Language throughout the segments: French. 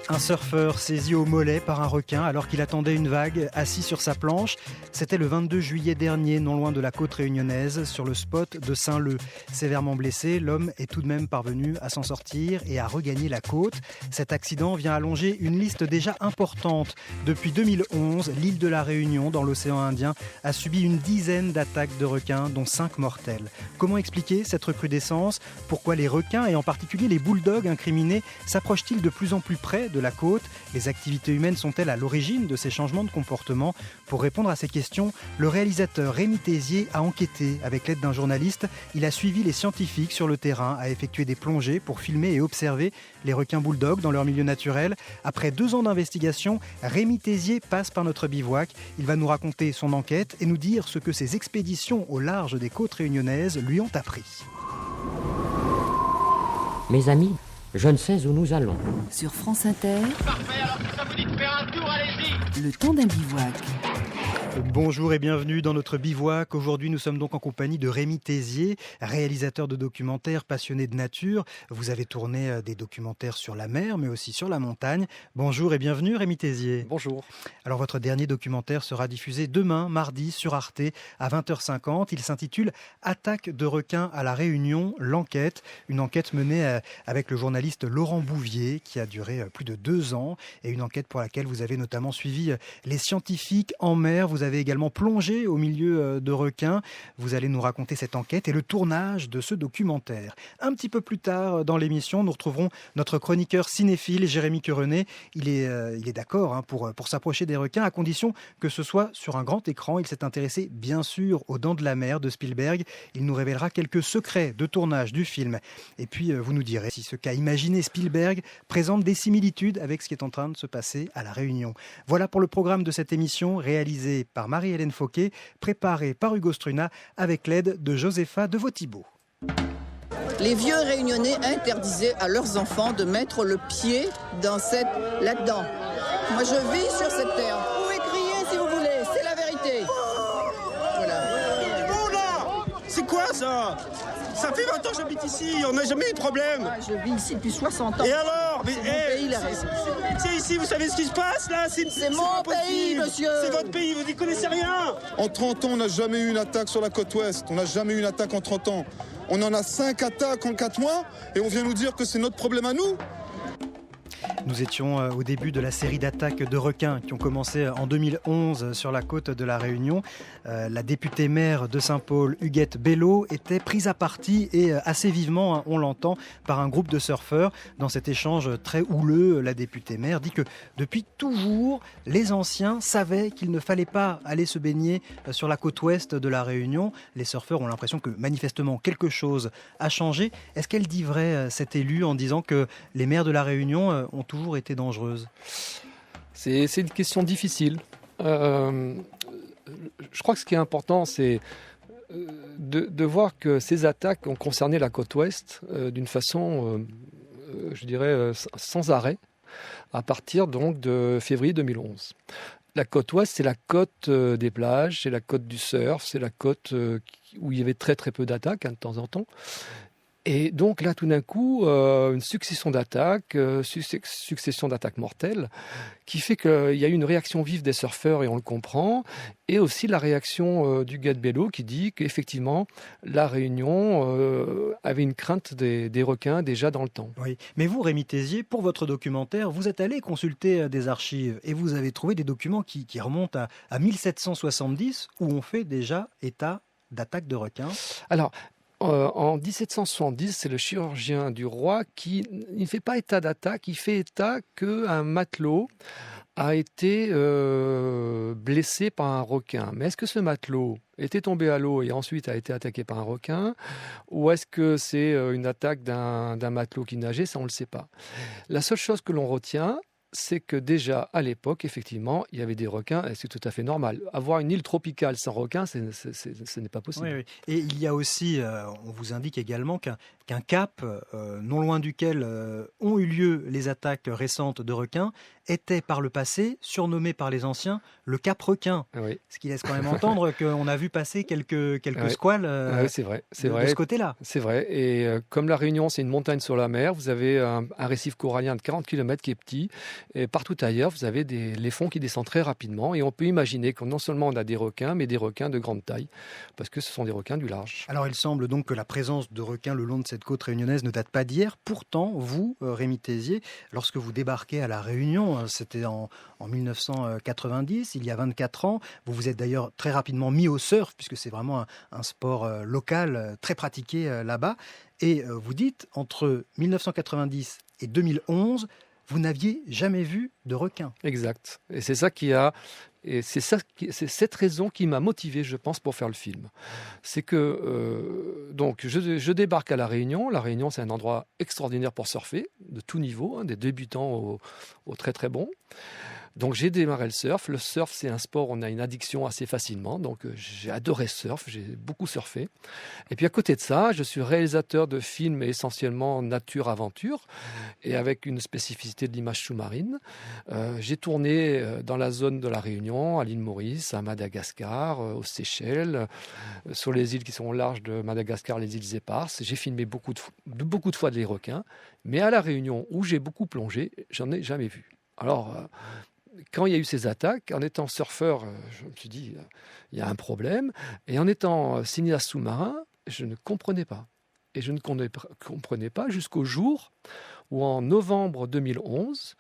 Un surfeur saisi au mollet par un requin alors qu'il attendait une vague assis sur sa planche. C'était le 22 juillet dernier, non loin de la côte réunionnaise, sur le spot de Saint-Leu. Sévèrement blessé, l'homme est tout de même parvenu à s'en sortir et à regagner la côte. Cet accident vient allonger une liste déjà importante. Depuis 2011, l'île de la Réunion, dans l'océan Indien, a subi une dizaine d'attaques de requins, dont 5 mortelles. Comment expliquer cette recrudescence ? Pourquoi les requins, et en particulier les bulldogs incriminés, s'approchent-ils de plus en plus près de la côte ? Les activités humaines sont-elles à l'origine de ces changements de comportement ? Pour répondre à ces questions, le réalisateur Rémi Tézier a enquêté avec l'aide d'un journaliste. Il a suivi les scientifiques sur le terrain, a effectué des plongées pour filmer et observer les requins bulldogs dans leur milieu naturel. Après 2 ans d'investigation, Rémi Tézier passe par notre bivouac. Il va nous raconter son enquête et nous dire ce que ses expéditions au large des côtes réunionnaises lui ont appris. Mes amis, je ne sais où nous allons. Sur France Inter, Parfait, alors si ça vous dit de faire un tour, allez-y. le temps d'un bivouac. Bonjour et bienvenue dans notre bivouac. Aujourd'hui, nous sommes donc en compagnie de Rémi Tézier, réalisateur de documentaires, passionné de nature. Vous avez tourné des documentaires sur la mer, mais aussi sur la montagne. Bonjour et bienvenue Rémi Tézier. Bonjour. Alors votre dernier documentaire sera diffusé demain, mardi, sur Arte, à 20h50. Il s'intitule « Attaque de requins à la Réunion, l'enquête ». Une enquête menée avec le journaliste Laurent Bouvier, qui a duré plus de 2 ans. Et une enquête pour laquelle vous avez notamment suivi les scientifiques en mer. Vous avez également plongé au milieu de requins. Vous allez nous raconter cette enquête et le tournage de ce documentaire. Un petit peu plus tard dans l'émission, nous retrouverons notre chroniqueur cinéphile, Jérémy Querenet. Il est d'accord pour s'approcher des requins, à condition que ce soit sur un grand écran. Il s'est intéressé, bien sûr, aux Dents de la mer de Spielberg. Il nous révélera quelques secrets de tournage du film. Et puis, vous nous direz si ce qu'a imaginé Spielberg présente des similitudes avec ce qui est en train de se passer à La Réunion. Voilà pour le programme de cette émission, réalisée par Marie-Hélène Fauquet, préparée par Hugo Struna, avec l'aide de Josepha Deveau-Thibault. Les vieux réunionnais interdisaient à leurs enfants de mettre le pied là-dedans. Moi, je vis sur cette terre. Vous pouvez crier si vous voulez, c'est la vérité. Voilà. Bon là, c'est quoi ça? Ça fait 20 ans que j'habite ici, on n'a jamais eu de problème. Moi, je vis ici depuis 60 ans. Et alors? Mais, C'est mon pays, la Réunion. c'est ici, vous savez ce qui se passe là? C'est mon pas pays, possible. monsieur. C'est votre pays, vous n'y connaissez rien. En 30 ans, on n'a jamais eu une attaque sur la côte ouest. On n'a jamais eu une attaque en 30 ans. On en a 5 attaques en 4 mois et on vient nous dire que c'est notre problème à nous. Nous étions au début de la série d'attaques de requins qui ont commencé en 2011 sur la côte de la Réunion. La députée maire de Saint-Paul, Huguette Bello, était prise à partie et assez vivement, on l'entend, par un groupe de surfeurs. Dans cet échange très houleux, la députée maire dit que depuis toujours, les anciens savaient qu'il ne fallait pas aller se baigner sur la côte ouest de la Réunion. Les surfeurs ont l'impression que manifestement quelque chose a changé. Est-ce qu'elle dit vrai, cette élue, en disant que les mers de la Réunion ont toujours été dangereuses? C'est une question difficile. Je crois que ce qui est important, c'est de voir que ces attaques ont concerné la côte ouest d'une façon, je dirais, sans arrêt, à partir donc de février 2011. La côte ouest, c'est la côte des plages, c'est la côte du surf, c'est la côte où il y avait très très peu d'attaques de temps en temps. Et donc là, tout d'un coup, une succession d'attaques mortelles, qui fait qu'il y a eu une réaction vive des surfeurs, et on le comprend, et aussi la réaction du Huguette Bello qui dit qu'effectivement, la Réunion avait une crainte des requins déjà dans le temps. Oui, mais vous, Rémi Tézier, pour votre documentaire, vous êtes allé consulter des archives et vous avez trouvé des documents qui remontent à 1770, où on fait déjà état d'attaques de requins. Alors, en 1770, c'est le chirurgien du roi qui ne fait pas état d'attaque, il fait état qu'un matelot a été blessé par un requin. Mais est-ce que ce matelot était tombé à l'eau et ensuite a été attaqué par un requin, ou est-ce que c'est une attaque d'un matelot qui nageait? Ça, on ne le sait pas. La seule chose que l'on retient, c'est que déjà, à l'époque, effectivement, il y avait des requins, et c'est tout à fait normal. Avoir une île tropicale sans requins, ce n'est pas possible. Oui, oui. Et il y a aussi, on vous indique également qu'un cap, non loin duquel ont eu lieu les attaques récentes de requins, était par le passé surnommé par les anciens le Cap Requin. Oui. Ce qui laisse quand même entendre qu'on a vu passer quelques squales c'est vrai. De ce côté-là. C'est vrai. Et comme la Réunion, c'est une montagne sur la mer, vous avez un récif corallien de 40 km qui est petit. Et partout ailleurs, vous avez les fonds qui descendent très rapidement. Et on peut imaginer que non seulement on a des requins, mais des requins de grande taille, parce que ce sont des requins du large. Alors il semble donc que la présence de requins le long de cette côte réunionnaise ne date pas d'hier. Pourtant, vous, Rémi Thésier, lorsque vous débarquez à La Réunion, c'était en 1990, il y a 24 ans, vous vous êtes d'ailleurs très rapidement mis au surf, puisque c'est vraiment un sport local très pratiqué là-bas. Et vous dites, entre 1990 et 2011, vous n'aviez jamais vu de requin. Exact. Et c'est ça c'est cette raison qui m'a motivé, je pense, pour faire le film. C'est que donc je débarque à La Réunion. La Réunion, c'est un endroit extraordinaire pour surfer, de tout niveau, des débutants aux très très bons. Donc j'ai démarré le surf. Le surf, c'est un sport où on a une addiction assez facilement. Donc j'ai adoré surf, j'ai beaucoup surfé. Et puis à côté de ça, je suis réalisateur de films essentiellement nature-aventure et avec une spécificité de l'image sous-marine. J'ai tourné dans la zone de La Réunion, à l'île Maurice, à Madagascar, aux Seychelles, sur les îles qui sont au large de Madagascar, les îles Éparses. J'ai filmé beaucoup de fois des requins. Mais à La Réunion, où j'ai beaucoup plongé, j'en ai jamais vu. Alors, quand il y a eu ces attaques, en étant surfeur, je me suis dit, il y a un problème. Et en étant cinéaste sous-marin, je ne comprenais pas. Et je ne comprenais pas jusqu'au jour où, en novembre 2011,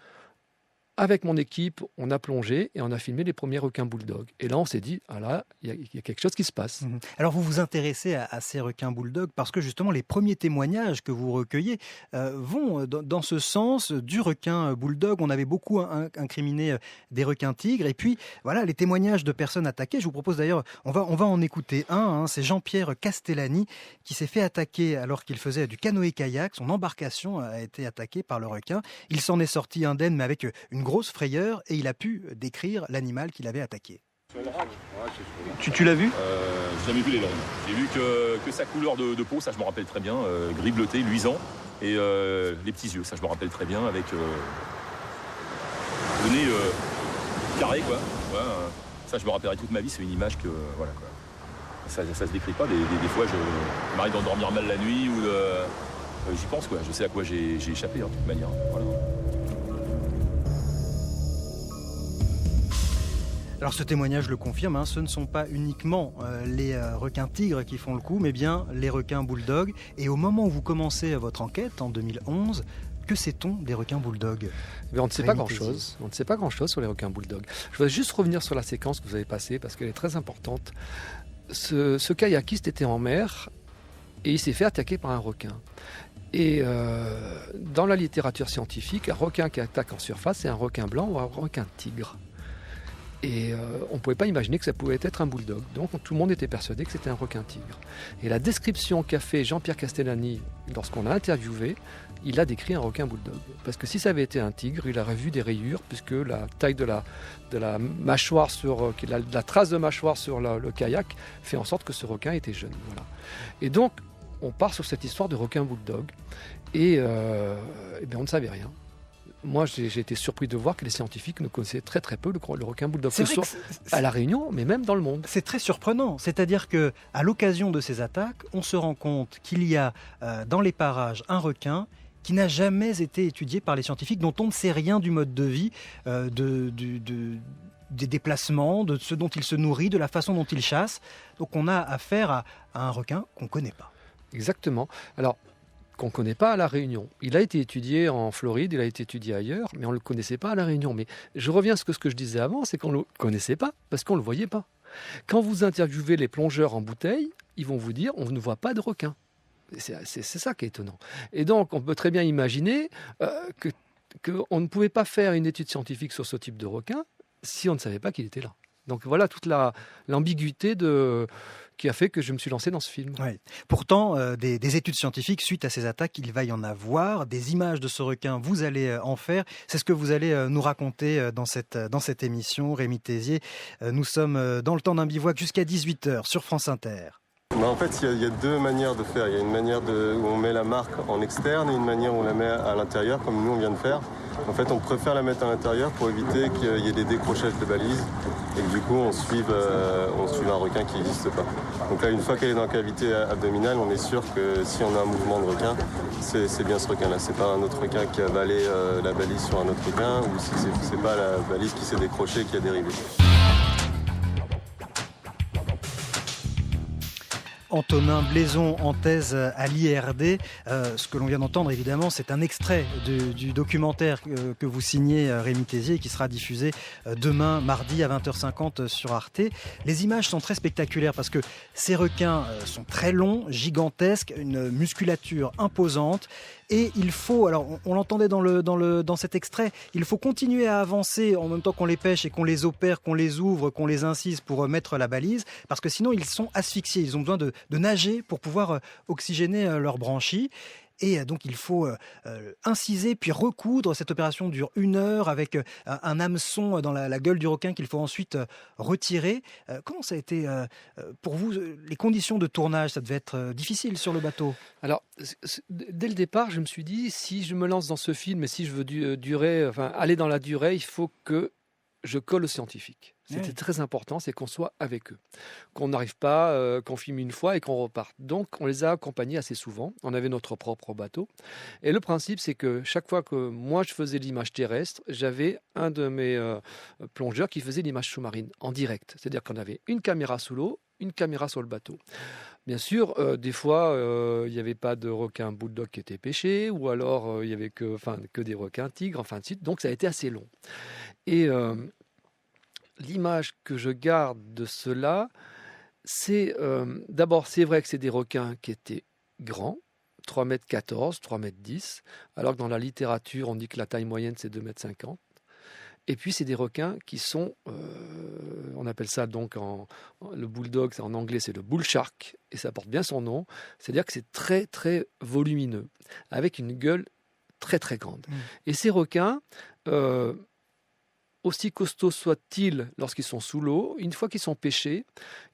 avec mon équipe, on a plongé et on a filmé les premiers requins bulldogs. Et là, on s'est dit, ah là, il y a quelque chose qui se passe. Alors, vous vous intéressez à ces requins bulldogs parce que justement, les premiers témoignages que vous recueillez vont dans ce sens du requin bulldog. On avait beaucoup incriminé des requins tigres. Et puis, voilà, les témoignages de personnes attaquées. Je vous propose d'ailleurs, on va en écouter un. C'est Jean-Pierre Castellani qui s'est fait attaquer alors qu'il faisait du canoë-kayak. Son embarcation a été attaquée par le requin. Il s'en est sorti indemne, mais avec une grosse frayeur, et il a pu décrire l'animal qu'il avait attaqué. Tu l'as vu ? J'ai jamais vu les langues. J'ai vu que sa couleur de peau, ça je me rappelle très bien, gris bleuté, luisant, et les petits yeux, ça je me rappelle très bien, avec le nez carré, quoi. Ouais, ça je me rappellerai toute ma vie, c'est une image que, voilà, quoi. Ça se décrit pas, des fois je m'arrive d'endormir mal la nuit, ou j'y pense, quoi. Je sais à quoi j'ai échappé, de toute manière. Voilà. Alors ce témoignage le confirme, ce ne sont pas uniquement les requins tigres qui font le coup, mais bien les requins bulldogs. Et au moment où vous commencez votre enquête, en 2011, que sait-on des requins bulldogs ? Mais on ne sait pas grand-chose. On ne sait pas grand-chose sur les requins bulldogs. Je voudrais juste revenir sur la séquence que vous avez passée, parce qu'elle est très importante. Ce kayakiste était en mer et il s'est fait attaquer par un requin. Et dans la littérature scientifique, un requin qui attaque en surface, c'est un requin blanc ou un requin tigre. Et on ne pouvait pas imaginer que ça pouvait être un bulldog. Donc tout le monde était persuadé que c'était un requin-tigre. Et la description qu'a fait Jean-Pierre Castellani lorsqu'on l'a interviewé, il a décrit un requin-bulldog. Parce que si ça avait été un tigre, il aurait vu des rayures, puisque la taille de la mâchoire, la trace de mâchoire sur le kayak fait en sorte que ce requin était jeune. Voilà. Et donc, on part sur cette histoire de requin-bulldog. Et on ne savait rien. Moi, j'ai été surpris de voir que les scientifiques ne connaissaient très très peu le requin bulldog, que ce soit à La Réunion, mais même dans le monde. C'est très surprenant. C'est-à-dire qu'à l'occasion de ces attaques, on se rend compte qu'il y a dans les parages un requin qui n'a jamais été étudié par les scientifiques, dont on ne sait rien du mode de vie, des déplacements, de ce dont il se nourrit, de la façon dont il chasse. Donc on a affaire à un requin qu'on ne connaît pas. Exactement. Alors, qu'on ne connaît pas à La Réunion. Il a été étudié en Floride, il a été étudié ailleurs, mais on ne le connaissait pas à La Réunion. Mais je reviens à ce que je disais avant, c'est qu'on ne le connaissait pas, parce qu'on ne le voyait pas. Quand vous interviewez les plongeurs en bouteille, ils vont vous dire, on ne voit pas de requin. C'est ça qui est étonnant. Et donc, on peut très bien imaginer qu'on ne pouvait pas faire une étude scientifique sur ce type de requin si on ne savait pas qu'il était là. Donc voilà toute l'ambiguïté qui a fait que je me suis lancé dans ce film. Ouais. Pourtant, des études scientifiques, suite à ces attaques, il va y en avoir. Des images de ce requin, vous allez en faire. C'est ce que vous allez nous raconter dans cette émission, Rémi Thésier. Nous sommes dans le temps d'un bivouac jusqu'à 18h sur France Inter. En fait, il y a deux manières de faire. Il y a une manière où on met la marque en externe et une manière où on la met à l'intérieur, comme nous on vient de faire. En fait, on préfère la mettre à l'intérieur pour éviter qu'il y ait des décrochages de balises et que du coup, on suive un requin qui n'existe pas. Donc là, une fois qu'elle est dans la cavité abdominale, on est sûr que si on a un mouvement de requin, c'est bien ce requin-là. C'est pas un autre requin qui a avalé la balise sur un autre requin ou si c'est pas la balise qui s'est décrochée et qui a dérivé. Antonin Blaison en thèse à l'IRD. Ce que l'on vient d'entendre, évidemment, c'est un extrait du documentaire que vous signez, Rémi Thésier, qui sera diffusé demain, mardi, à 20h50 sur Arte. Les images sont très spectaculaires parce que ces requins sont très longs, gigantesques, une musculature imposante. Et il faut, alors on l'entendait dans cet extrait, il faut continuer à avancer en même temps qu'on les pêche et qu'on les opère, qu'on les ouvre, qu'on les incise pour mettre la balise, parce que sinon ils sont asphyxiés, ils ont besoin de nager pour pouvoir oxygéner leurs branchies. Et donc il faut inciser puis recoudre. Cette opération dure 1 heure avec un hameçon dans la gueule du requin qu'il faut ensuite retirer. Comment ça a été pour vous, les conditions de tournage? Ça devait être difficile sur le bateau. Alors, dès le départ, je me suis dit, si je me lance dans ce film et si je veux aller dans la durée, il faut que je colle aux scientifiques. C'était très important, c'est qu'on soit avec eux. Qu'on n'arrive pas, qu'on filme une fois et qu'on reparte. Donc, on les a accompagnés assez souvent. On avait notre propre bateau. Et le principe, c'est que chaque fois que moi, je faisais l'image terrestre, j'avais un de mes plongeurs qui faisait l'image sous-marine en direct. C'est-à-dire qu'on avait une caméra sous l'eau, une caméra sur le bateau. Bien sûr, des fois, il n'y avait pas de requins bulldog qui étaient pêchés, ou alors il n'y avait que des requins tigres, enfin de suite. Donc, ça a été assez long. Et l'image que je garde de cela, c'est d'abord, c'est vrai que c'est des requins qui étaient grands, 3,14 m, 3,10 m, alors que dans la littérature, on dit que la taille moyenne, c'est 2,50 m. Et puis, c'est des requins qui sont, on appelle ça donc, le bulldog, en anglais, c'est le bull shark, et ça porte bien son nom, c'est-à-dire que c'est très, très volumineux, avec une gueule très, très grande. Et ces requins, aussi costauds soient-ils lorsqu'ils sont sous l'eau, une fois qu'ils sont pêchés,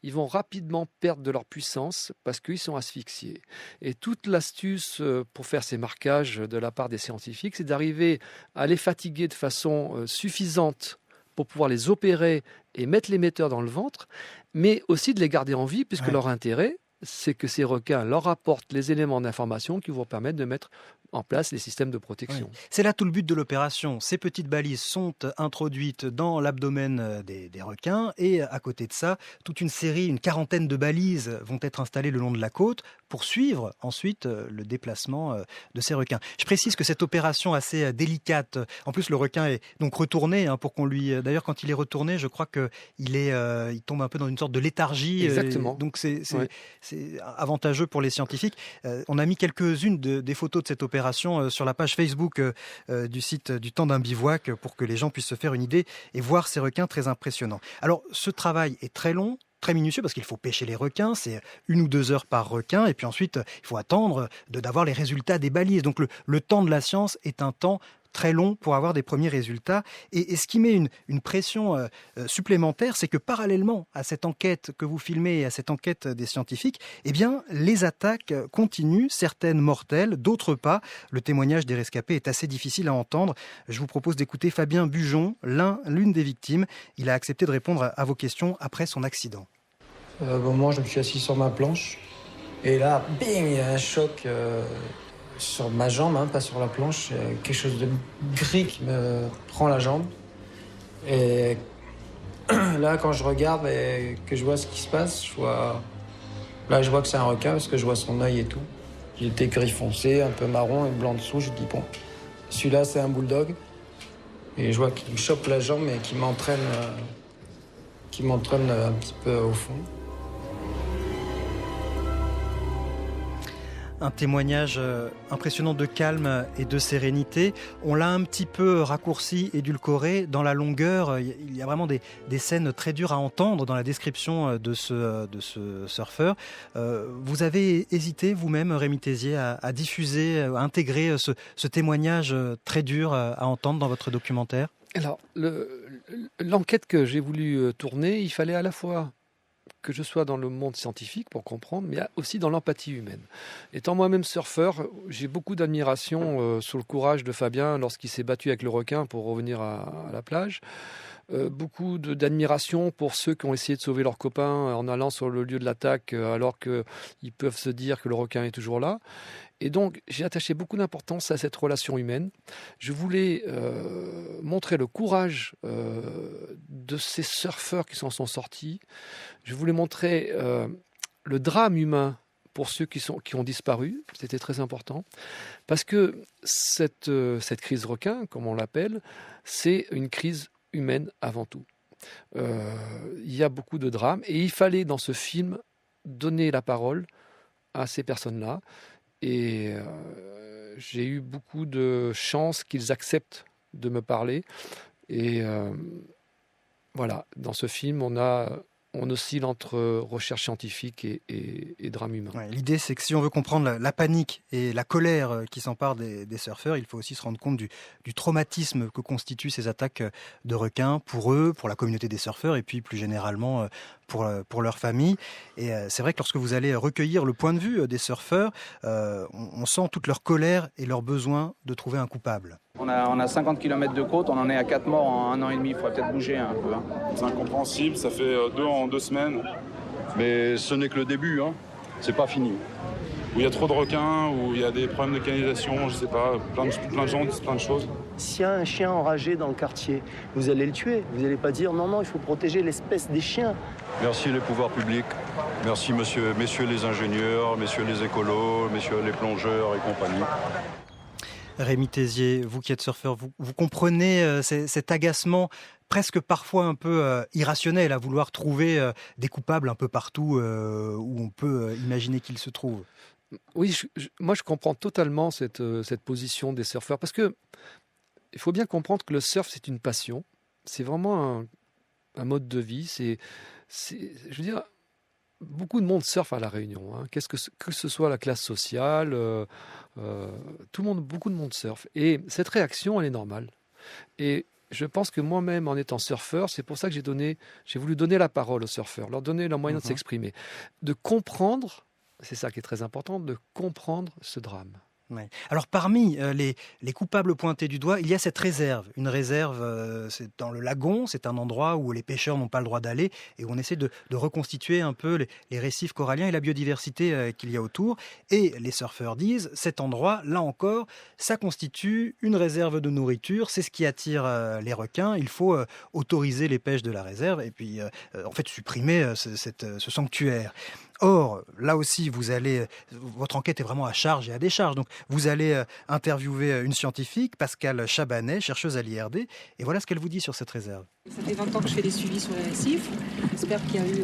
ils vont rapidement perdre de leur puissance parce qu'ils sont asphyxiés. Et toute l'astuce pour faire ces marquages de la part des scientifiques, c'est d'arriver à les fatiguer de façon suffisante pour pouvoir les opérer et mettre l'émetteur dans le ventre, mais aussi de les garder en vie, puisque leur intérêt, c'est que ces requins leur apportent les éléments d'information qui vont permettre de mettre en place les systèmes de protection. C'est là tout le but de l'opération. Ces petites balises sont introduites dans l'abdomen des requins et à côté de ça, toute une série, une quarantaine de balises vont être installées le long de la côte pour suivre ensuite le déplacement de ces requins. Je précise que cette opération assez délicate, en plus le requin est donc retourné pour qu'on lui... D'ailleurs quand il est retourné, je crois qu'il tombe un peu dans une sorte de léthargie. Exactement. Donc c'est avantageux pour les scientifiques. On a mis quelques-unes des photos de cette opération sur la page Facebook du site du Temps d'un bivouac pour que les gens puissent se faire une idée et voir ces requins très impressionnants. Alors ce travail est très long, très minutieux parce qu'il faut pêcher les requins, c'est 1 ou 2 heures par requin et puis ensuite il faut attendre d'avoir les résultats des balises. Donc le temps de la science est un temps très long pour avoir des premiers résultats. Et ce qui met une pression supplémentaire, c'est que parallèlement à cette enquête que vous filmez et à cette enquête des scientifiques, eh bien, les attaques continuent, certaines mortelles, d'autres pas. Le témoignage des rescapés est assez difficile à entendre. Je vous propose d'écouter Fabien Bujon, l'une des victimes. Il a accepté de répondre à vos questions après son accident. Moi, je me suis assis sur ma planche. Et là, bing, il y a un choc... sur ma jambe, pas sur la planche, quelque chose de gris qui me prend la jambe. Et là, quand je regarde et que je vois ce qui se passe, je vois que c'est un requin parce que je vois son œil et tout. Il était gris foncé, un peu marron et blanc dessous. Je dis bon, celui-là c'est un bulldog. Et je vois qu'il me chope la jambe et qu'il m'entraîne un petit peu au fond. Un témoignage impressionnant de calme et de sérénité. On l'a un petit peu raccourci, édulcoré. Dans la longueur, il y a vraiment des scènes très dures à entendre dans la description de ce surfeur. Vous avez hésité, vous-même, Rémi Thésier, à diffuser, à intégrer ce témoignage très dur à entendre dans votre documentaire ? Alors, l'enquête que j'ai voulu tourner, il fallait à la fois que je sois dans le monde scientifique pour comprendre, mais aussi dans l'empathie humaine. Étant moi-même surfeur, j'ai beaucoup d'admiration sur le courage de Fabien lorsqu'il s'est battu avec le requin pour revenir à la plage. Beaucoup d'admiration pour ceux qui ont essayé de sauver leurs copains en allant sur le lieu de l'attaque alors qu'ils peuvent se dire que le requin est toujours là. Et donc, j'ai attaché beaucoup d'importance à cette relation humaine. Je voulais montrer le courage de ces surfeurs qui s'en sont sortis. Je voulais montrer le drame humain pour ceux qui ont disparu. C'était très important. Parce que cette crise requin, comme on l'appelle, c'est une crise humaine avant tout. Il y a beaucoup de drames. Et il fallait, dans ce film, donner la parole à ces personnes-là. Et j'ai eu beaucoup de chance qu'ils acceptent de me parler. Et voilà, dans ce film, on oscille entre recherche scientifique et drame humain. Ouais, l'idée, c'est que si on veut comprendre la panique et la colère qui s'empare des surfeurs, il faut aussi se rendre compte du traumatisme que constituent ces attaques de requins pour eux, pour la communauté des surfeurs et puis plus généralement pour leur famille. Et c'est vrai que lorsque vous allez recueillir le point de vue des surfeurs, on sent toute leur colère et leur besoin de trouver un coupable. On a 50 km de côte, on en est à 4 morts en 1 an et demi, il faudrait peut-être bouger un peu. Hein. C'est incompréhensible, ça fait 2 en 2 semaines, mais ce n'est que le début, hein. C'est pas fini. Où il y a trop de requins, où il y a des problèmes de canalisation, je sais pas, plein de gens disent plein de choses. S'il y a un chien enragé dans le quartier, vous allez le tuer. Vous n'allez pas dire non, il faut protéger l'espèce des chiens. Merci les pouvoirs publics, merci messieurs les ingénieurs, messieurs les écolos, messieurs les plongeurs et compagnie. Rémi Tézier, vous qui êtes surfeur, vous comprenez cet agacement presque parfois un peu irrationnel à vouloir trouver des coupables un peu partout où on peut imaginer qu'ils se trouvent. Oui, moi je comprends totalement cette position des surfeurs parce que il faut bien comprendre que le surf c'est une passion, c'est vraiment un mode de vie, je veux dire, beaucoup de monde surfe à La Réunion, hein. Que ce soit la classe sociale, tout le monde, beaucoup de monde surfe. Et cette réaction, elle est normale. Et je pense que moi-même, en étant surfeur, c'est pour ça que j'ai voulu donner la parole aux surfeurs, leur donner leur moyen de s'exprimer, de comprendre, c'est ça qui est très important, de comprendre ce drame. Ouais. Alors parmi les coupables pointés du doigt, il y a cette réserve. Une réserve, c'est dans le lagon, c'est un endroit où les pêcheurs n'ont pas le droit d'aller et où on essaie de reconstituer un peu les récifs coralliens et la biodiversité qu'il y a autour. Et les surfeurs disent, cet endroit, là encore, ça constitue une réserve de nourriture, c'est ce qui attire les requins. Il faut autoriser les pêches de la réserve et puis en fait supprimer ce sanctuaire. Or, là aussi, votre enquête est vraiment à charge et à décharge. Donc, vous allez interviewer une scientifique, Pascale Chabanet, chercheuse à l'IRD, et voilà ce qu'elle vous dit sur cette réserve. Ça fait 20 ans que je fais des suivis sur les récifs. J'espère qu'il y a eu,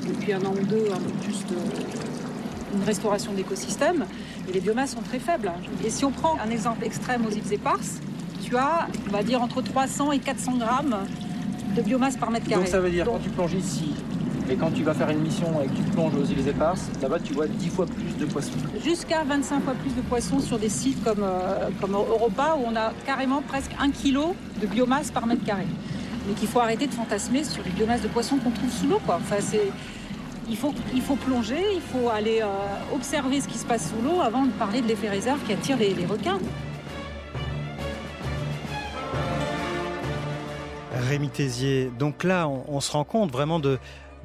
depuis 1 an ou 2, juste une restauration de l'écosystème. Et les biomasses sont très faibles. Et si on prend un exemple extrême aux îles Éparses, tu as, on va dire, entre 300 et 400 grammes de biomasse par mètre carré. Donc ça veut dire, quand tu plonges ici, et quand tu vas faire une mission et que tu plonges aux îles Éparses, là-bas tu vois 10 fois plus de poissons. Jusqu'à 25 fois plus de poissons sur des sites comme Europa où on a carrément presque 1 kilo de biomasse par mètre carré. Mais qu'il faut arrêter de fantasmer sur les biomasses de poissons qu'on trouve sous l'eau, quoi. Enfin, il faut plonger, il faut aller observer ce qui se passe sous l'eau avant de parler de l'effet réserve qui attire les requins. Rémi Tézier, donc là on se rend compte vraiment de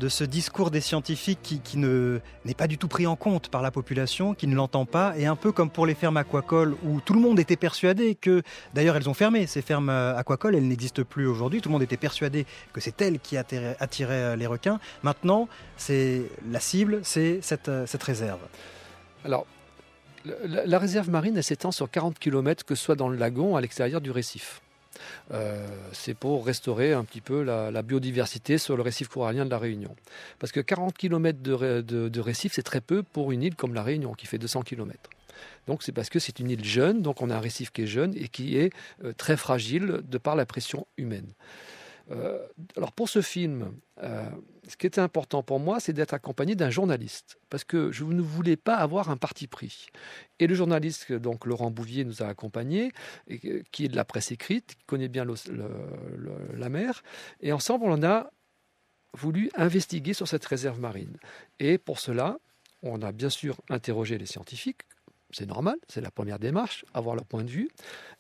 ce discours des scientifiques qui n'est pas du tout pris en compte par la population, qui ne l'entend pas, et un peu comme pour les fermes aquacoles où tout le monde était persuadé que, d'ailleurs elles ont fermé ces fermes aquacoles, elles n'existent plus aujourd'hui, tout le monde était persuadé que c'est elles qui attiraient les requins. Maintenant, la cible, c'est cette réserve. Alors, la réserve marine, elle s'étend sur 40 km, que ce soit dans le lagon, à l'extérieur du récif. C'est pour restaurer un petit peu la biodiversité sur le récif corallien de la Réunion. Parce que 40 km de récif, c'est très peu pour une île comme la Réunion, qui fait 200 km. Donc c'est parce que c'est une île jeune, donc on a un récif qui est jeune et qui est très fragile de par la pression humaine. Alors pour ce film, ce qui était important pour moi, c'est d'être accompagné d'un journaliste, parce que je ne voulais pas avoir un parti pris. Et le journaliste, donc Laurent Bouvier, nous a accompagnés, qui est de la presse écrite, qui connaît bien la mer, et ensemble on a voulu investiguer sur cette réserve marine. Et pour cela, on a bien sûr interrogé les scientifiques, c'est normal, c'est la première démarche, avoir leur point de vue,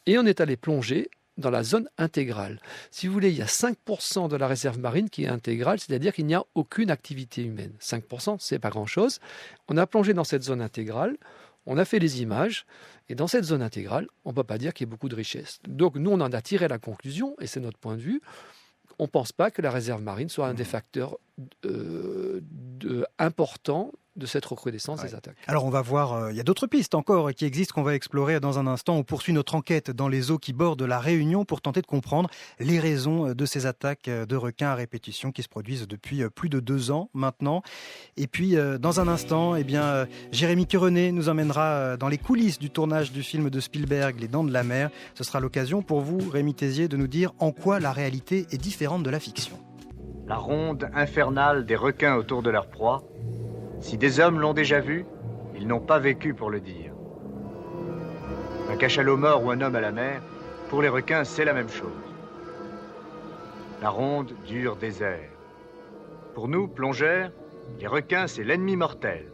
et on est allé plonger dans la zone intégrale. Si vous voulez, il y a 5% de la réserve marine qui est intégrale, c'est-à-dire qu'il n'y a aucune activité humaine. 5%, c'est pas grand-chose. On a plongé dans cette zone intégrale, on a fait les images, et dans cette zone intégrale, on ne peut pas dire qu'il y ait beaucoup de richesses. Donc nous, on en a tiré la conclusion, et c'est notre point de vue, on ne pense pas que la réserve marine soit un des facteurs importants de cette recrudescence des attaques. Alors on va voir, il y a d'autres pistes encore qui existent qu'on va explorer dans un instant. On poursuit notre enquête dans les eaux qui bordent la Réunion pour tenter de comprendre les raisons de ces attaques de requins à répétition qui se produisent depuis plus de 2 ans maintenant. Et puis dans un instant, Jérémy Querenet nous emmènera dans les coulisses du tournage du film de Spielberg, Les Dents de la Mer. Ce sera l'occasion pour vous, Rémi Tézier, de nous dire en quoi la réalité est différente de la fiction. La ronde infernale des requins autour de leur proie. Si des hommes l'ont déjà vu, ils n'ont pas vécu pour le dire. Un cachalot mort ou un homme à la mer, pour les requins, c'est la même chose. La ronde dure des heures. Pour nous, plongeurs, les requins, c'est l'ennemi mortel.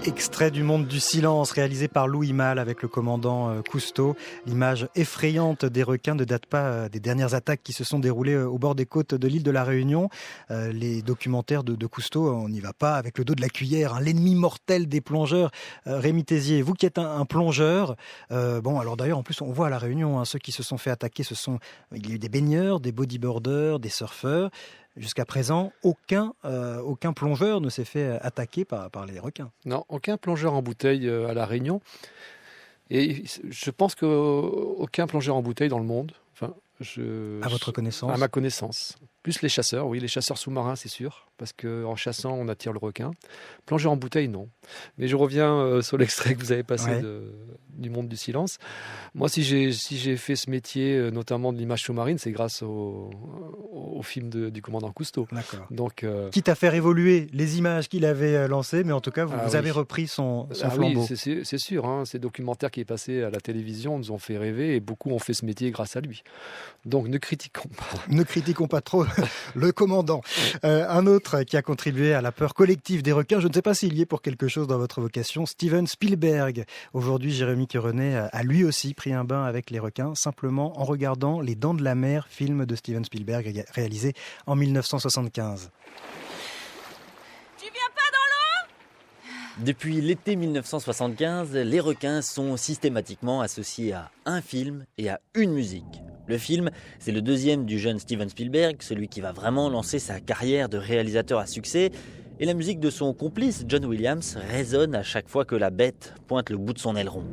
Extrait du Monde du silence réalisé par Louis Malle avec le commandant Cousteau. L'image effrayante des requins ne date pas des dernières attaques qui se sont déroulées au bord des côtes de l'île de la Réunion. Les documentaires de Cousteau, on n'y va pas avec le dos de la cuillère. L'ennemi mortel des plongeurs. Rémi Tézier, vous qui êtes un plongeur, alors d'ailleurs en plus on voit à la Réunion, ceux qui se sont fait attaquer, il y a eu des baigneurs, des bodyboarders, des surfeurs. Jusqu'à présent, aucun plongeur ne s'est fait attaquer par les requins. Non, aucun plongeur en bouteille à La Réunion. Et je pense qu'aucun plongeur en bouteille dans le monde. À votre connaissance ? À ma connaissance. Plus les chasseurs, oui, les chasseurs sous-marins, c'est sûr, parce qu'en chassant, on attire le requin. Plongeur en bouteille, non. Mais je reviens sur l'extrait que vous avez passé du Monde du silence. Moi, si j'ai fait ce métier, notamment de l'image sous-marine, c'est grâce au film du commandant Cousteau. D'accord. Donc, quitte à faire évoluer les images qu'il avait lancées, mais en tout cas, vous avez repris son flambeau. Oui, c'est sûr. Ces documentaires qui est passé à la télévision nous ont fait rêver et beaucoup ont fait ce métier grâce à lui. Donc, ne critiquons pas. Ne critiquons pas trop le commandant. Un autre qui a contribué à la peur collective des requins, je ne sais pas s'il y est pour quelque chose dans votre vocation, Steven Spielberg. Aujourd'hui, Jérémy Querenet a lui aussi pris un bain avec les requins, simplement en regardant Les Dents de la Mer, film de Steven Spielberg réalisé en 1975. Depuis l'été 1975, les requins sont systématiquement associés à un film et à une musique. Le film, c'est le deuxième du jeune Steven Spielberg, celui qui va vraiment lancer sa carrière de réalisateur à succès. Et la musique de son complice, John Williams, résonne à chaque fois que la bête pointe le bout de son aileron.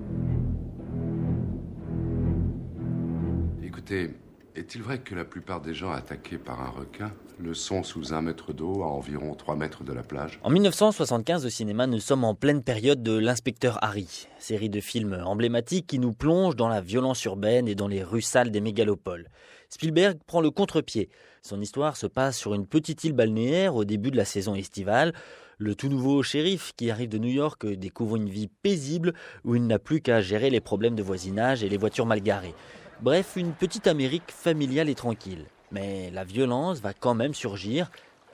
Écoutez, est-il vrai que la plupart des gens attaqués par un requin le sont sous 1 mètre d'eau, à environ 3 mètres de la plage? En 1975 au cinéma, nous sommes en pleine période de l'Inspecteur Harry, série de films emblématiques qui nous plonge dans la violence urbaine et dans les rues sales des mégalopoles. Spielberg prend le contre-pied. Son histoire se passe sur une petite île balnéaire au début de la saison estivale. Le tout nouveau shérif qui arrive de New York découvre une vie paisible où il n'a plus qu'à gérer les problèmes de voisinage et les voitures mal garées. Bref, une petite Amérique familiale et tranquille. Mais la violence va quand même surgir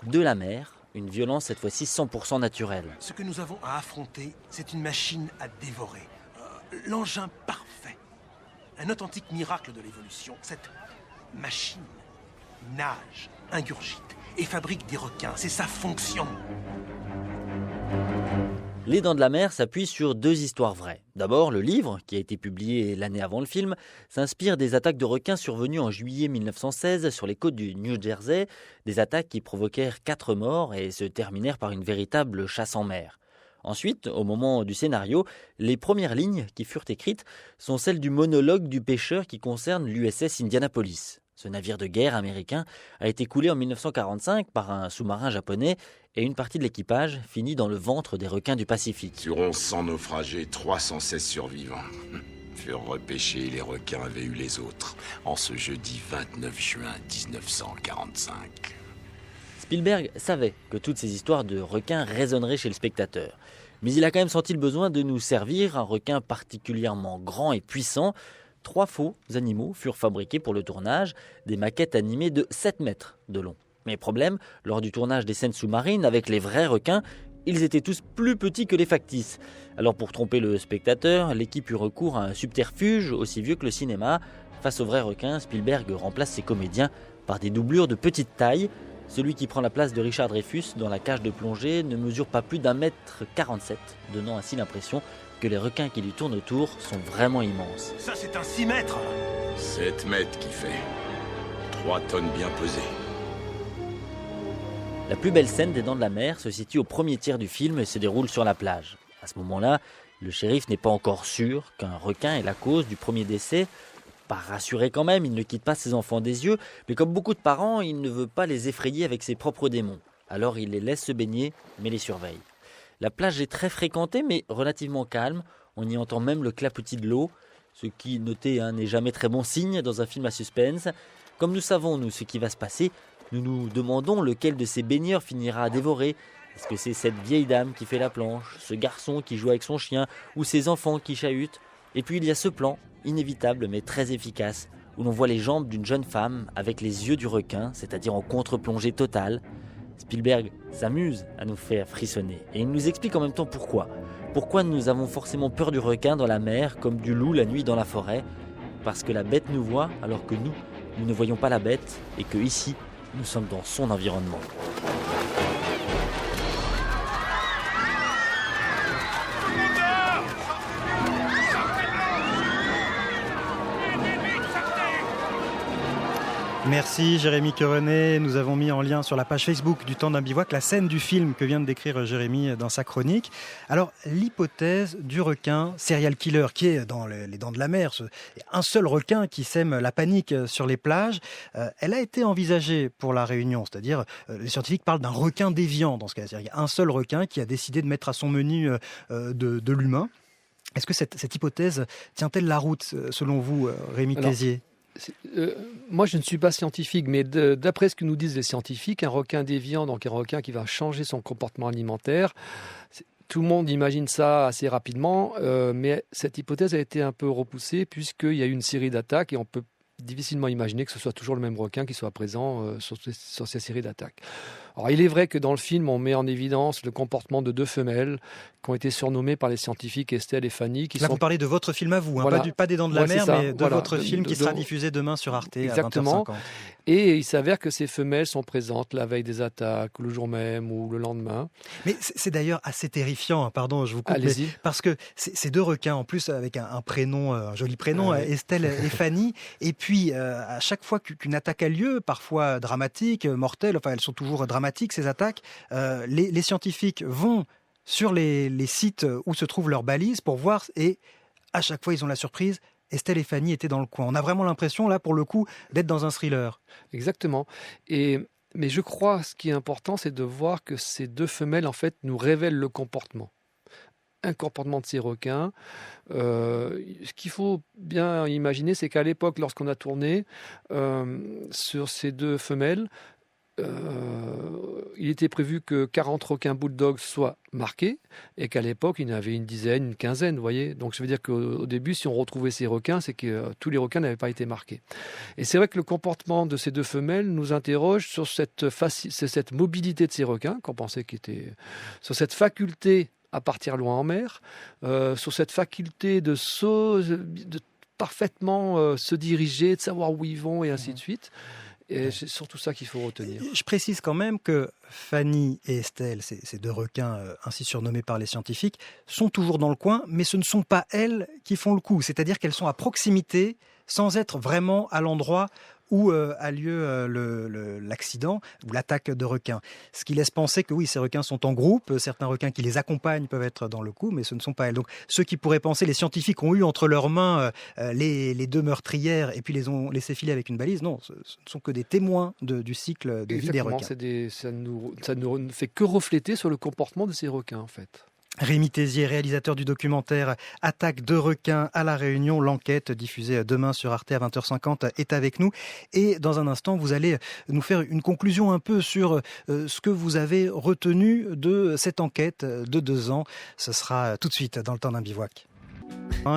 de la mer, une violence cette fois-ci 100% naturelle. Ce que nous avons à affronter, c'est une machine à dévorer. L'engin parfait. Un authentique miracle de l'évolution. Cette machine nage, ingurgite et fabrique des requins. C'est sa fonction. Les Dents de la Mer s'appuient sur 2 histoires vraies. D'abord, le livre, qui a été publié l'année avant le film, s'inspire des attaques de requins survenues en juillet 1916 sur les côtes du New Jersey, des attaques qui provoquèrent 4 morts et se terminèrent par une véritable chasse en mer. Ensuite, au moment du scénario, les premières lignes qui furent écrites sont celles du monologue du pêcheur qui concerne l'USS Indianapolis. Ce navire de guerre américain a été coulé en 1945 par un sous-marin japonais et une partie de l'équipage finit dans le ventre des requins du Pacifique. Sur 1100 naufragés, 316 survivants furent repêchés. Les requins avaient eu les autres en ce jeudi 29 juin 1945. Spielberg savait que toutes ces histoires de requins résonneraient chez le spectateur. Mais il a quand même senti le besoin de nous servir un requin particulièrement grand et puissant 3 faux animaux furent fabriqués pour le tournage, des maquettes animées de 7 mètres de long. Mais problème, lors du tournage des scènes sous-marines avec les vrais requins, ils étaient tous plus petits que les factices. Alors pour tromper le spectateur, l'équipe eut recours à un subterfuge aussi vieux que le cinéma. Face aux vrais requins, Spielberg remplace ses comédiens par des doublures de petite taille. Celui qui prend la place de Richard Dreyfuss dans la cage de plongée ne mesure pas plus d'1,47 m, donnant ainsi l'impression que les requins qui lui tournent autour sont vraiment immenses. Ça, c'est un 6 mètres. 7 mètres qui fait. 3 tonnes bien pesées. La plus belle scène des Dents de la Mer se situe au premier tiers du film et se déroule sur la plage. À ce moment-là, le shérif n'est pas encore sûr qu'un requin est la cause du premier décès. Pas rassuré quand même, il ne quitte pas ses enfants des yeux, mais comme beaucoup de parents, il ne veut pas les effrayer avec ses propres démons. Alors il les laisse se baigner, mais les surveille. La plage est très fréquentée, mais relativement calme. On y entend même le clapotis de l'eau, ce qui, notez, n'est jamais très bon signe dans un film à suspense. Comme nous savons, nous, ce qui va se passer, nous nous demandons lequel de ces baigneurs finira à dévorer. Est-ce que c'est cette vieille dame qui fait la planche, ce garçon qui joue avec son chien, ou ces enfants qui chahutent? Et puis il y a ce plan, inévitable mais très efficace, où l'on voit les jambes d'une jeune femme avec les yeux du requin, c'est-à-dire en contre-plongée totale. Spielberg s'amuse à nous faire frissonner, et il nous explique en même temps pourquoi. Pourquoi nous avons forcément peur du requin dans la mer, comme du loup la nuit dans la forêt? Parce que la bête nous voit, alors que nous ne voyons pas la bête, et que ici, nous sommes dans son environnement. Merci Jérémy Querenet. Nous avons mis en lien sur la page Facebook du Temps d'un bivouac la scène du film que vient de décrire Jérémy dans sa chronique. Alors, l'hypothèse du requin serial killer qui est dans les Dents de la Mer, un seul requin qui sème la panique sur les plages, elle a été envisagée pour La Réunion. C'est-à-dire, les scientifiques parlent d'un requin déviant dans ce cas. C'est-à-dire, il y a un seul requin qui a décidé de mettre à son menu de l'humain. Est-ce que cette hypothèse tient-elle la route, selon vous, Rémi Tézier ? Moi, je ne suis pas scientifique, mais d'après ce que nous disent les scientifiques, un requin déviant, donc un requin qui va changer son comportement alimentaire, tout le monde imagine ça assez rapidement, mais cette hypothèse a été un peu repoussée puisqu'il y a eu une série d'attaques et on peut difficilement imaginer que ce soit toujours le même requin qui soit présent sur ces séries d'attaques. Alors, il est vrai que dans le film, on met en évidence le comportement de 2 femelles qui ont été surnommées par les scientifiques Estelle et Fanny. Là, vous parlez de votre film à vous, voilà. Pas des Dents de la Mer, mais de votre film qui sera diffusé demain sur Arte exactement. à 20h50. Et il s'avère que ces femelles sont présentes la veille des attaques, le jour même ou le lendemain. Mais c'est d'ailleurs assez terrifiant, pardon, je vous coupe, mais parce que ces 2 requins, en plus avec un prénom, un joli prénom, Estelle et Fanny, et puis à chaque fois qu'une attaque a lieu, parfois dramatique, mortelle, enfin elles sont toujours dramatiques ces attaques, les scientifiques vont sur les sites où se trouvent leurs balises pour voir, et à chaque fois ils ont la surprise, Estelle et Fanny étaient dans le coin. On a vraiment l'impression là pour le coup d'être dans un thriller. Exactement. Mais je crois ce qui est important, c'est de voir que ces 2 femelles en fait nous révèlent le comportement. Un comportement de ces requins. Ce qu'il faut bien imaginer, c'est qu'à l'époque, lorsqu'on a tourné sur ces 2 femelles, il était prévu que 40 requins bulldogs soient marqués et qu'à l'époque, il y en avait une dizaine, une quinzaine, vous voyez. Donc, ça veut dire qu'au début, si on retrouvait ces requins, c'est que tous les requins n'avaient pas été marqués. Et c'est vrai que le comportement de ces 2 femelles nous interroge sur cette mobilité de ces requins, qu'on pensait qu'ils étaient... sur cette faculté à partir loin en mer, sur cette faculté de parfaitement se diriger, de savoir où ils vont et ainsi de suite. Et c'est surtout ça qu'il faut retenir. Je précise quand même que Fanny et Estelle, ces 2 requins ainsi surnommés par les scientifiques, sont toujours dans le coin, mais ce ne sont pas elles qui font le coup. C'est-à-dire qu'elles sont à proximité, sans être vraiment à l'endroit où a lieu l'accident ou l'attaque de requins. Ce qui laisse penser que oui, ces requins sont en groupe, certains requins qui les accompagnent peuvent être dans le coup, mais ce ne sont pas elles. Donc ceux qui pourraient penser, les scientifiques ont eu entre leurs mains les 2 meurtrières et puis les ont laissé filer avec une balise, non, ce ne sont que des témoins du cycle de vie des requins. Ça ne fait que refléter sur le comportement de ces requins en fait. Rémi Tézier, réalisateur du documentaire Attaque de requins à La Réunion. L'enquête diffusée demain sur Arte à 20h50 est avec nous. Et dans un instant, vous allez nous faire une conclusion un peu sur ce que vous avez retenu de cette enquête de 2 ans. Ce sera tout de suite dans le Temps d'un bivouac.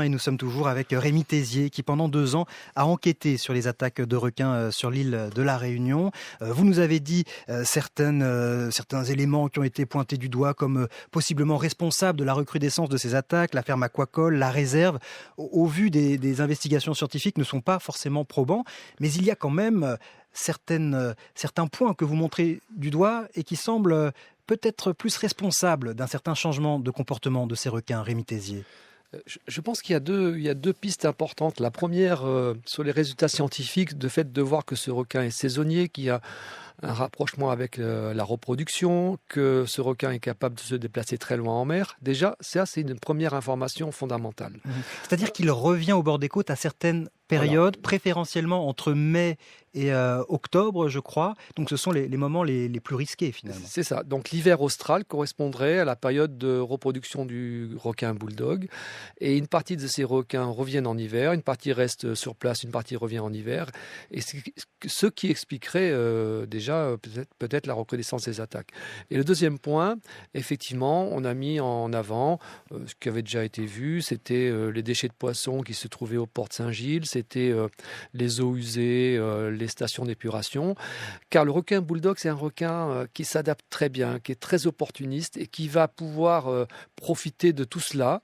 Et nous sommes toujours avec Rémi Thésier qui pendant 2 ans a enquêté sur les attaques de requins sur l'île de la Réunion. Vous nous avez dit certains éléments qui ont été pointés du doigt comme possiblement responsables de la recrudescence de ces attaques, la ferme aquacole, la réserve. Au vu des investigations scientifiques ne sont pas forcément probants, mais il y a quand même certains points que vous montrez du doigt et qui semblent peut-être plus responsables d'un certain changement de comportement de ces requins, Rémi Thésier. Je pense qu'il y a deux pistes importantes. La première, sur les résultats scientifiques, de fait de voir que ce requin est saisonnier, qu'il y a un rapprochement avec la reproduction, que ce requin est capable de se déplacer très loin en mer. Déjà, ça, c'est une première information fondamentale. C'est-à-dire qu'il revient au bord des côtes à certaines périodes, préférentiellement entre mai et octobre, je crois. Donc ce sont les moments les plus risqués, finalement. C'est ça. Donc l'hiver austral correspondrait à la période de reproduction du requin bulldog. Et une partie de ces requins reviennent en hiver, une partie reste sur place, une partie revient en hiver. Et c'est ce qui expliquerait déjà peut-être la recrudescence des attaques. Et le deuxième point, effectivement, on a mis en avant ce qui avait déjà été vu, c'était les déchets de poissons qui se trouvaient au port de Saint-Gilles, c'était les eaux usées, les stations d'épuration, car le requin bulldog, c'est un requin qui s'adapte très bien, qui est très opportuniste et qui va pouvoir profiter de tout cela.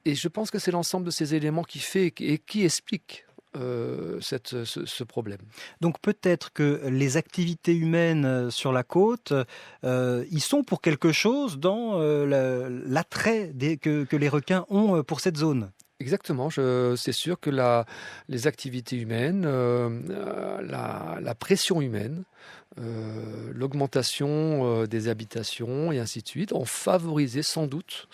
Et je pense que c'est l'ensemble de ces éléments qui fait et qui explique ce problème. Donc peut-être que les activités humaines sur la côte, ils sont pour quelque chose dans l'attrait que les requins ont pour cette zone. Exactement, c'est sûr que les activités humaines, la pression humaine, l'augmentation des habitations et ainsi de suite ont favorisé sans doute,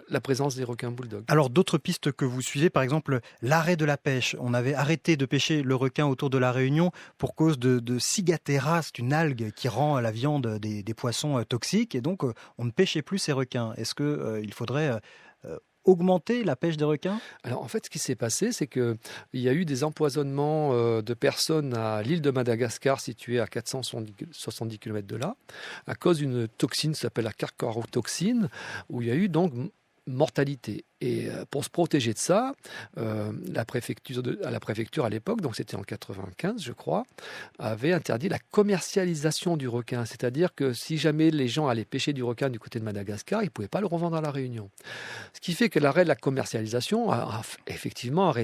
la présence des requins bulldogs. Alors d'autres pistes que vous suivez, par exemple l'arrêt de la pêche. On avait arrêté de pêcher le requin autour de la Réunion pour cause de Ciguatera, c'est une algue qui rend la viande des poissons toxiques et donc on ne pêchait plus ces requins. Est-ce qu'il faudrait augmenter la pêche des requins ? Alors en fait, ce qui s'est passé, c'est qu'il y a eu des empoisonnements de personnes à l'île de Madagascar, située à 470 km de là, à cause d'une toxine qui s'appelle la carcharotoxine, où il y a eu donc mortalité. Et pour se protéger de ça, à la préfecture à l'époque, donc c'était en 95 je crois, avait interdit la commercialisation du requin. C'est-à-dire que si jamais les gens allaient pêcher du requin du côté de Madagascar, ils ne pouvaient pas le revendre à la Réunion. Ce qui fait que l'arrêt de la commercialisation a effectivement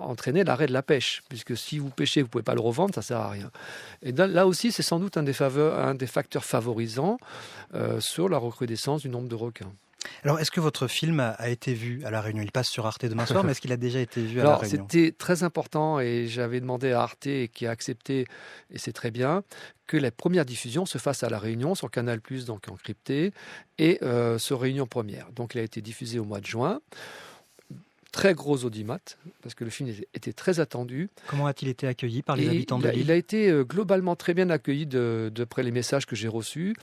entraîné l'arrêt de la pêche, puisque si vous pêchez, vous ne pouvez pas le revendre, ça ne sert à rien. Et là aussi, c'est sans doute un des facteurs favorisants sur la recrudescence du nombre de requins. Alors, est-ce que votre film a été vu à La Réunion ? Il passe sur Arte demain soir, mais est-ce qu'il a déjà été vu à La Réunion ? C'était très important et j'avais demandé à Arte, qui a accepté, et c'est très bien, que la première diffusion se fasse à La Réunion, sur Canal+, donc encrypté, et sur Réunion Première. Donc, il a été diffusé au mois de juin. Très gros audimat, parce que le film était très attendu. Comment a-t-il été accueilli par les habitants de l'île ? Il a été globalement très bien accueilli d'après les messages que j'ai reçus,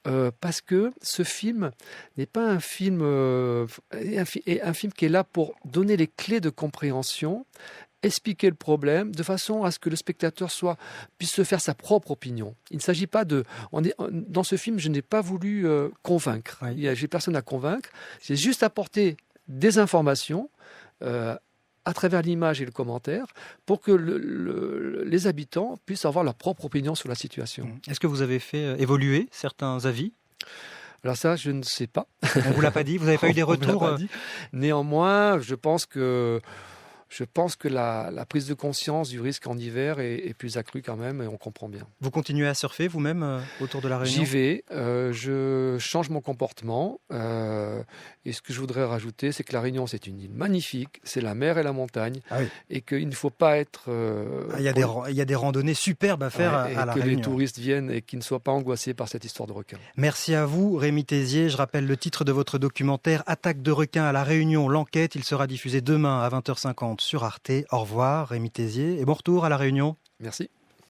parce que ce film n'est pas un film qui est là pour donner les clés de compréhension, expliquer le problème de façon à ce que le spectateur puisse se faire sa propre opinion. Il ne s'agit pas dans ce film, je n'ai pas voulu convaincre. J'ai personne à convaincre. J'ai juste apporté des informations à travers l'image et le commentaire pour que les habitants puissent avoir leur propre opinion sur la situation. Est-ce que vous avez fait évoluer certains avis ? Alors ça, je ne sais pas. On ne vous l'a pas dit ? Vous n'avez pas eu des retours ? Néanmoins, je pense que la prise de conscience du risque en hiver est plus accrue quand même, et on comprend bien. Vous continuez à surfer vous-même autour de la Réunion ? J'y vais, je change mon comportement, et ce que je voudrais rajouter, c'est que la Réunion, c'est une île magnifique, c'est la mer et la montagne, et qu'il ne faut pas être... il y a des randonnées superbes à faire à la Réunion. Et que les touristes viennent et qu'ils ne soient pas angoissés par cette histoire de requin. Merci à vous, Rémi Thésier. Je rappelle le titre de votre documentaire, Attaque de requins à la Réunion, l'enquête. Il sera diffusé demain à 20h50 sur Arte. Au revoir, Rémi Thésier, et bon retour à la Réunion. Merci.